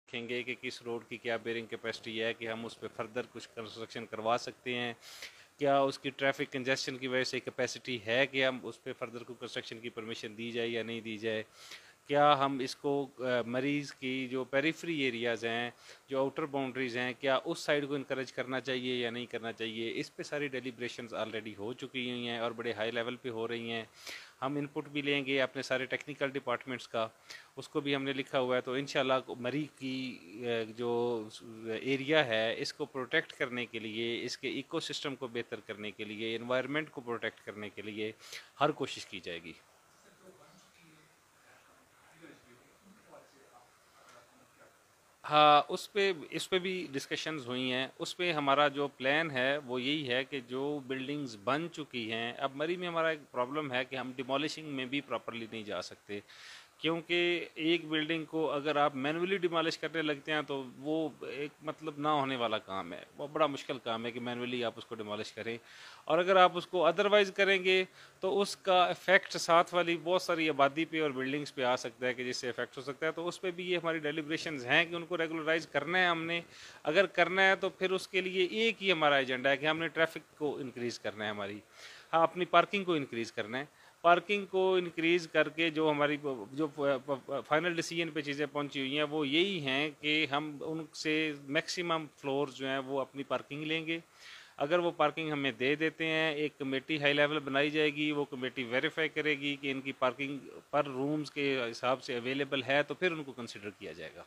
देखेंगे कि किस रोड की क्या बेरिंग कैपेसिटी है कि हम उस पर फर्दर कुछ कंस्ट्रक्शन करवा सकते हैं, क्या उसकी ट्रैफिक कंजेशन की वजह से कैपेसिटी है कि हम उस पर फर्दर कोई कंस्ट्रक्शन की परमिशन दी जाए या नहीं दी जाए, क्या हम इसको मरीज़ की जो पेरिफरी एरियाज़ हैं, जो आउटर बाउंड्रीज़ हैं, क्या उस साइड को इनकरेज करना चाहिए या नहीं करना चाहिए। इस पे सारी डेलिब्रेशंस ऑलरेडी हो चुकी हुई हैं और बड़े हाई लेवल पे हो रही हैं। हम इनपुट भी लेंगे अपने सारे टेक्निकल डिपार्टमेंट्स का, उसको भी हमने लिखा हुआ है। तो इंशाल्लाह मरी की जो एरिया है इसको प्रोटेक्ट करने के लिए, इसके इकोसिस्टम को बेहतर करने के लिए, एनवायरनमेंट को प्रोटेक्ट करने के लिए हर कोशिश की जाएगी। हाँ, इस पे भी डिस्कशंस हुई हैं। उस पे हमारा जो प्लान है वो यही है कि जो बिल्डिंग्स बन चुकी हैं, अब मरी में हमारा एक प्रॉब्लम है कि हम डिमोलिशिंग में भी प्रॉपरली नहीं जा सकते, क्योंकि एक बिल्डिंग को अगर आप मैनुअली डिमोलिश करने लगते हैं तो वो एक मतलब ना होने वाला काम है। वो बड़ा मुश्किल काम है कि मैनुअली आप उसको डिमोलिश करें, और अगर आप उसको अदरवाइज करेंगे तो उसका इफेक्ट साथ वाली बहुत सारी आबादी पे और बिल्डिंग्स पे आ सकता है कि जिससे इफेक्ट हो सकता है। तो उस पर भी ये हमारी डेलिब्रेशंस हैं कि उनको रेगुलराइज करना है हमने। अगर करना है तो फिर उसके लिए एक ही हमारा एजेंडा है कि हमने ट्रैफिक को इंक्रीज़ करना है हमारी, हाँ अपनी पार्किंग को इंक्रीज़ करना है। पार्किंग को इंक्रीज़ करके जो हमारी जो फाइनल डिसीजन पे चीज़ें पहुंची हुई हैं वो यही हैं कि हम उनसे मैक्सिमम फ्लोर्स जो हैं वो अपनी पार्किंग लेंगे। अगर वो पार्किंग हमें दे देते हैं, एक कमेटी हाई लेवल बनाई जाएगी, वो कमेटी वेरीफाई करेगी कि इनकी पार्किंग पर रूम्स के हिसाब से अवेलेबल है, तो फिर उनको कंसिडर किया जाएगा।